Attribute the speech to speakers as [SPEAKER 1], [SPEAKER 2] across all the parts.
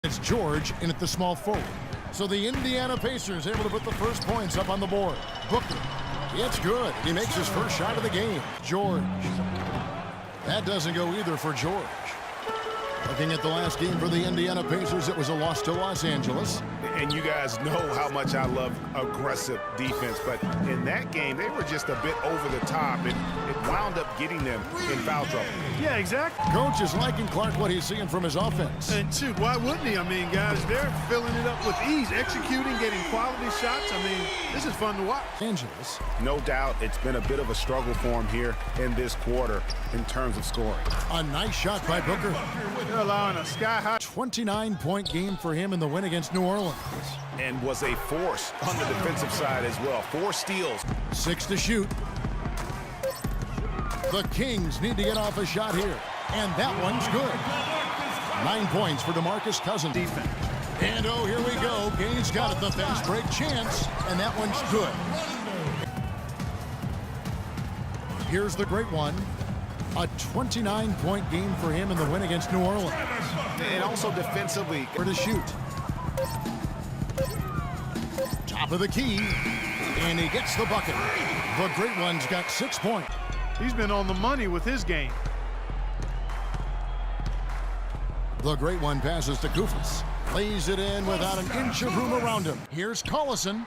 [SPEAKER 1] It's George in at the small forward. So the Indiana Pacers able to put the first points up on the board. Booker. It's good. He makes his first shot of the game. George. That doesn't go either for George. Looking at the last game for the Indiana Pacers, it was a loss to Los Angeles.
[SPEAKER 2] And you guys know how much I love aggressive defense, but in that game, they were just a bit over the top, and it wound up getting them in foul trouble.
[SPEAKER 3] Yeah, exactly.
[SPEAKER 1] Coach is liking Clark what he's seeing from his offense.
[SPEAKER 3] And shoot, why wouldn't he? I mean, guys, they're filling it up with ease, executing, getting quality shots. I mean, this is fun to watch.
[SPEAKER 1] Angeles.
[SPEAKER 2] No doubt it's been a bit of a struggle for him here in this quarter in terms of scoring.
[SPEAKER 1] A nice shot by Booker.
[SPEAKER 3] They're allowing a sky-high
[SPEAKER 1] 29-point game for him in the win against New Orleans.
[SPEAKER 2] And was a force on the defensive side as well. 4 steals.
[SPEAKER 1] 6 to shoot. The Kings need to get off a shot here. And that one's good. 9 points for DeMarcus Cousins.
[SPEAKER 3] defense.
[SPEAKER 1] And oh, here we go. Gaines got it, the fast break chance. And that one's good. Here's the great one. A 29-point game for him in the win against New Orleans.
[SPEAKER 2] And also defensively.
[SPEAKER 1] Where to shoot. Top of the key. And he gets the bucket. The great one's got 6 points.
[SPEAKER 3] He's been on the money with his game.
[SPEAKER 1] The great one passes to Kufis. Lays it in without an inch of room around him. Here's Collison.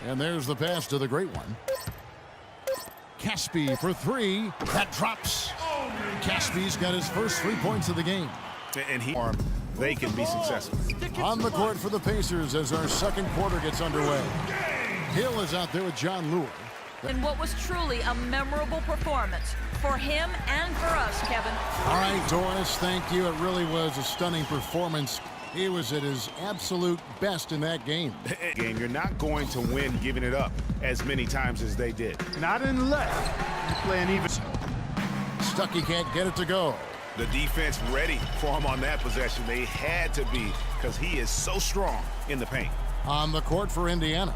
[SPEAKER 1] And there's the pass to the great one. Caspi for 3. That drops. Caspi's got his first 3 points of the game.
[SPEAKER 2] And they can be successful.
[SPEAKER 1] On the court for the Pacers as our second quarter gets underway. Hill is out there with John Lure.
[SPEAKER 4] In what was truly a memorable performance for him and for us, Kevin.
[SPEAKER 1] All right, Doris, thank you. It really was a stunning performance. He was at his absolute best in that game.
[SPEAKER 2] You're not going to win giving it up as many times as they did.
[SPEAKER 3] Not unless you play an even.
[SPEAKER 1] Stuckey can't get it to go.
[SPEAKER 2] The defense ready for him on that possession. They had to be because he is so strong in the paint.
[SPEAKER 1] On the court for Indiana.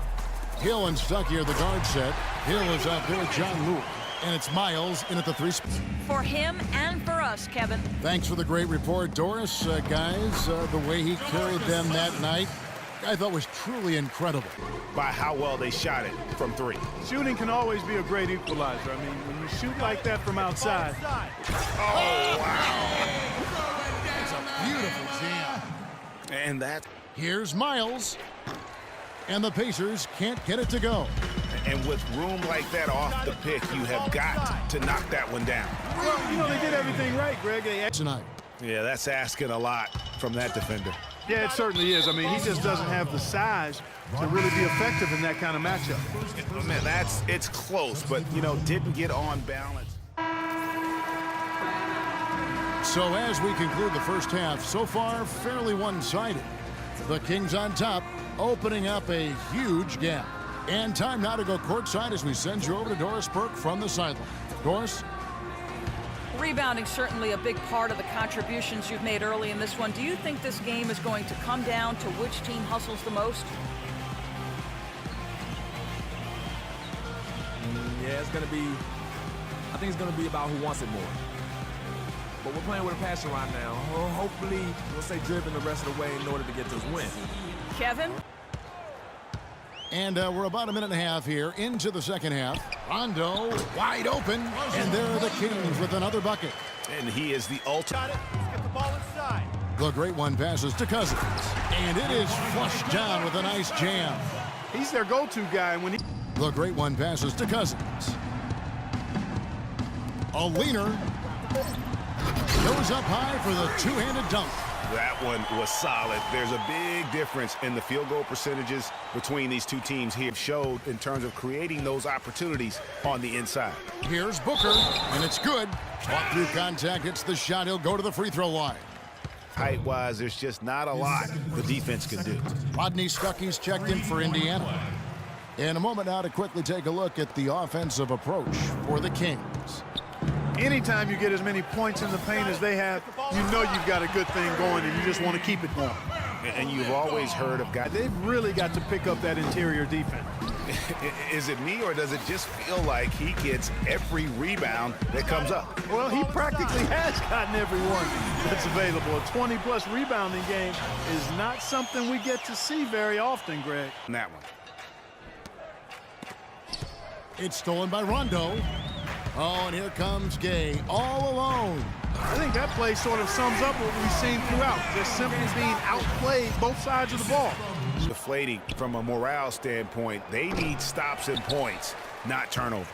[SPEAKER 1] Hill and Stuckey are the guard set. Hill is out there with John Lure. And it's Miles in at the 3 spot.
[SPEAKER 4] For him and for us, Kevin.
[SPEAKER 1] Thanks for the great report, Doris. Guys, the way he carried them that night, I thought was truly incredible.
[SPEAKER 2] By how well they shot it from 3.
[SPEAKER 3] Shooting can always be a great equalizer. I mean, when you shoot like that from outside.
[SPEAKER 2] Oh, wow.
[SPEAKER 1] It's a beautiful jam.
[SPEAKER 2] And that.
[SPEAKER 1] Here's Miles. And the Pacers can't get it to go.
[SPEAKER 2] And with room like that off the pick, you have got to knock that one down.
[SPEAKER 3] Well, you know, they did everything right, Greg.
[SPEAKER 1] Tonight.
[SPEAKER 2] Yeah, that's asking a lot from that defender.
[SPEAKER 3] Yeah, it certainly is. I mean, he just doesn't have the size to really be effective in that kind of matchup.
[SPEAKER 2] Man, it's close, but, you know, didn't get on balance.
[SPEAKER 1] So as we conclude the first half, so far fairly one-sided. The Kings on top, opening up a huge gap. And time now to go courtside as we send you over to Doris Burke from the sideline. Doris?
[SPEAKER 4] Rebounding certainly a big part of the contributions you've made early in this one. Do you think this game is going to come down to which team hustles the most?
[SPEAKER 5] Yeah, I think it's going to be about who wants it more. But we're playing with a passion right now. Hopefully, we'll stay driven the rest of the way in order to get this win.
[SPEAKER 4] Kevin?
[SPEAKER 1] And we're about a minute and a half here into the second half. Rondo wide open, and there are the Kings with another bucket.
[SPEAKER 2] And he is the ultimate.
[SPEAKER 3] Get the ball inside.
[SPEAKER 1] The great one passes to Cousins, and it is flushed down with a nice jam.
[SPEAKER 3] He's their go-to guy when he.
[SPEAKER 1] The great one passes to Cousins. A leaner goes up high for the two-handed dunk.
[SPEAKER 2] That one was solid. There's a big difference in the field goal percentages between these two teams here. Showed in terms of creating those opportunities on the inside.
[SPEAKER 1] Here's Booker, and it's good. Fought through contact, hits the shot. He'll go to the free throw line.
[SPEAKER 2] Height-wise, there's just not a lot the defense can do.
[SPEAKER 1] Rodney Stuckey's checked in for Indiana. In a moment now to quickly take a look at the offensive approach for the Kings.
[SPEAKER 3] Anytime you get as many points in the paint as they have, you know you've got a good thing going, and you just want to keep it going.
[SPEAKER 2] And you've always heard of guys.
[SPEAKER 3] They've really got to pick up that interior defense.
[SPEAKER 2] Is it me, or does it just feel like he gets every rebound that comes up?
[SPEAKER 3] Well, he practically has gotten everyone that's available. A 20-plus rebounding game is not something we get to see very often, Greg.
[SPEAKER 2] That one.
[SPEAKER 1] It's stolen by Rondo. Oh, and here comes Gay all alone.
[SPEAKER 3] I think that play sort of sums up what we've seen throughout. Just simply being outplayed both sides of the ball.
[SPEAKER 2] Deflating from a morale standpoint. They need stops and points, not turnovers.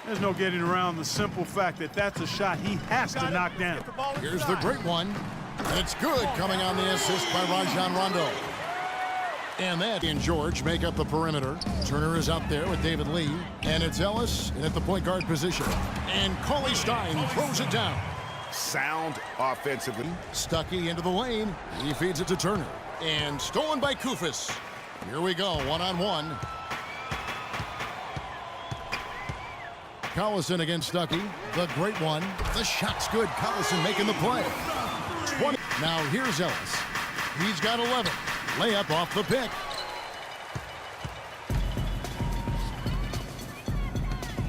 [SPEAKER 3] There's no getting around the simple fact that that's a shot he has to knock down.
[SPEAKER 1] Here's the great one. And it's good, coming on the assist by Rajon Rondo. And that and George make up the perimeter. Turner is out there with David Lee. And it's Ellis in at the point guard position. And Cauley Stein throws it down.
[SPEAKER 2] Sound offensively.
[SPEAKER 1] Stuckey into the lane. He feeds it to Turner. And stolen by Koufos. Here we go, one-on-one. Collison against Stuckey. The great one. The shot's good. Collison making the play. 20. Now here's Ellis. He's got 11. Layup off the pick.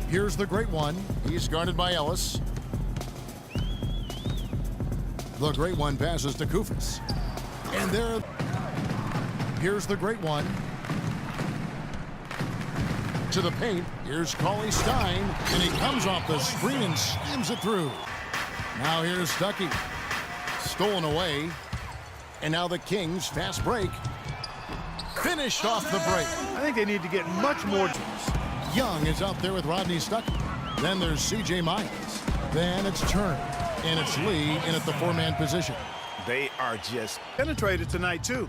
[SPEAKER 1] Here's the great one. He's guarded by Ellis. The great one passes to Koufos. And there, here's the great one. To the paint, here's Cauley Stein, and he comes off the screen and slams it through. Now here's Stuckey. Stolen away. And now the Kings, fast break. Finished off the break.
[SPEAKER 3] I think they need to get much more.
[SPEAKER 1] Young is out there with Rodney Stuckey. Then there's C.J. Miles. Then it's Turner. And it's Lee in at the four-man position.
[SPEAKER 2] They are just
[SPEAKER 3] Penetrated tonight, too.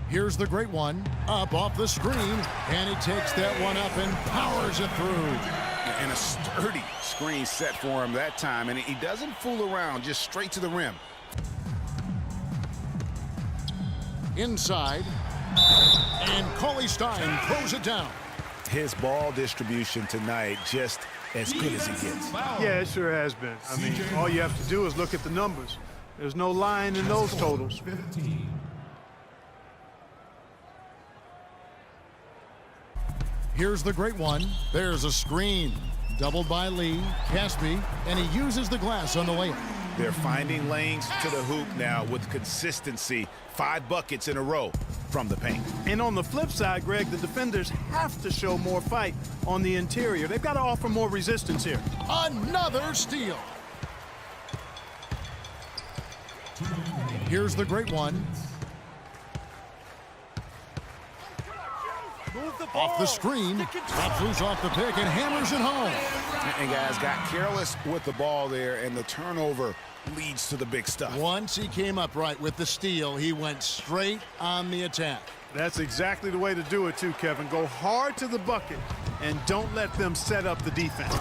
[SPEAKER 1] Here's the great one. Up off the screen. And he takes that one up and powers it through.
[SPEAKER 2] and a sturdy screen set for him that time. And he doesn't fool around, just straight to the rim.
[SPEAKER 1] Inside. And Cauley Stein throws it down.
[SPEAKER 2] His ball distribution tonight just as good as it gets.
[SPEAKER 3] Yeah, it sure has been. I mean, all you have to do is look at the numbers. There's no lying in those totals.
[SPEAKER 1] Here's the great one. There's a screen. Doubled by Lee, Caspi, and he uses the glass on the layup.
[SPEAKER 2] They're finding lanes to the hoop now with consistency. 5 buckets in a row from the paint.
[SPEAKER 3] And on the flip side, Greg, the defenders have to show more fight on the interior. They've got to offer more resistance here.
[SPEAKER 1] Another steal. Here's the great one. Off the screen, drops loose off the pick and hammers it home.
[SPEAKER 2] And guys got careless with the ball there, and the turnover leads to the big stuff.
[SPEAKER 1] Once he came up right with the steal, he went straight on the attack.
[SPEAKER 3] That's exactly the way to do it too, Kevin. Go hard to the bucket and don't let them set up the defense.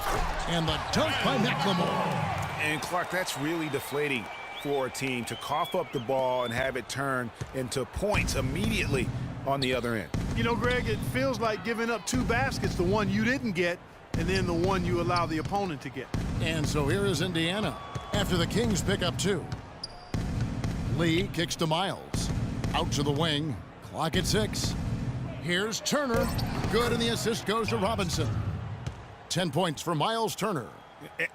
[SPEAKER 1] And the dunk by McLemore.
[SPEAKER 2] And Clark, that's really deflating for a team to cough up the ball and have it turn into points immediately on the other end.
[SPEAKER 3] You know, Greg, it feels like giving up 2 baskets, the one you didn't get, and then the one you allow the opponent to get.
[SPEAKER 1] And so here is Indiana after the Kings pick up 2. Lee kicks to Miles. Out to the wing. Clock at 6. Here's Turner. Good, and the assist goes to Robinson. 10 points for Miles Turner.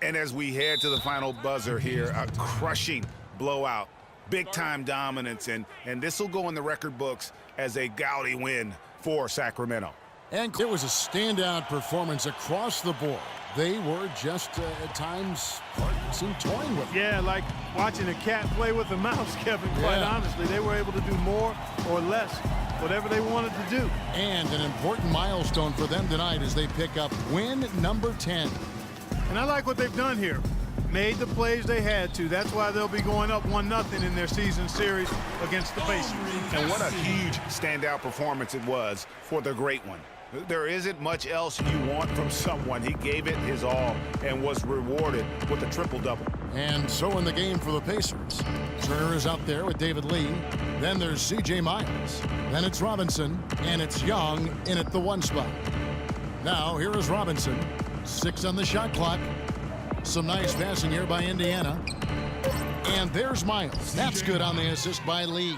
[SPEAKER 2] And as we head to the final buzzer here, a crushing blowout. Big-time dominance, and this will go in the record books as a gaudy win for Sacramento.
[SPEAKER 1] And it was a standout performance across the board. They were just, at times, seemed toying with it.
[SPEAKER 3] Yeah, like watching a cat play with a mouse, Kevin, quite honestly. They were able to do more or less, whatever they wanted to do.
[SPEAKER 1] And an important milestone for them tonight as they pick up win number 10.
[SPEAKER 3] And I like what they've done here. Made the plays they had to. That's why they'll be going up 1-0 in their season series against the Pacers.
[SPEAKER 2] And what a huge standout performance it was for the great one. There isn't much else you want from someone. He gave it his all and was rewarded with a triple-double.
[SPEAKER 1] And so in the game for the Pacers, Turner is out there with David Lee. Then there's C.J. Miles. Then it's Robinson, and it's Young in at the 1 spot. Now here is Robinson. 6 on the shot clock. Some nice passing here by Indiana. And there's Miles. That's good on the assist by Lee.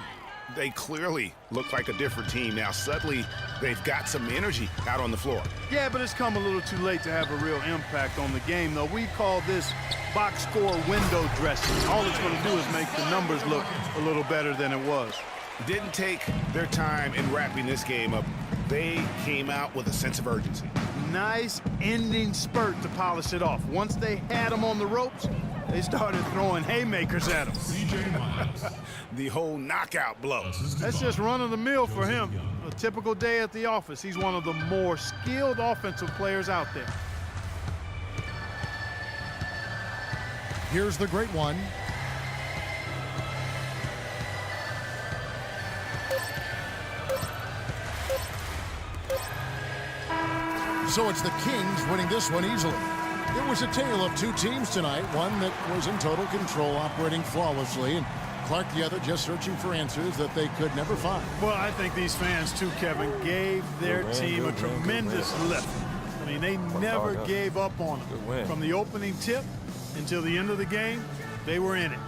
[SPEAKER 2] They clearly look like a different team now. Suddenly, they've got some energy out on the floor.
[SPEAKER 3] Yeah, but it's come a little too late to have a real impact on the game, though. We call this box score window dressing. All it's going to do is make the numbers look a little better than it was.
[SPEAKER 2] Didn't take their time in wrapping this game up. They came out with a sense of urgency.
[SPEAKER 3] Nice ending spurt to polish it off. Once they had them on the ropes, they started throwing haymakers at them.
[SPEAKER 2] The whole knockout blow.
[SPEAKER 3] That's just run-of-the-mill for him. A typical day at the office. He's one of the more skilled offensive players out there.
[SPEAKER 1] Here's the great one. So it's the Kings winning this one easily. It was a tale of two teams tonight, one that was in total control, operating flawlessly, and Clark the other just searching for answers that they could never find.
[SPEAKER 3] Well, I think these fans, too, Kevin, gave their team a tremendous lift. I mean, they never gave up on them. From the opening tip until the end of the game, they were in it.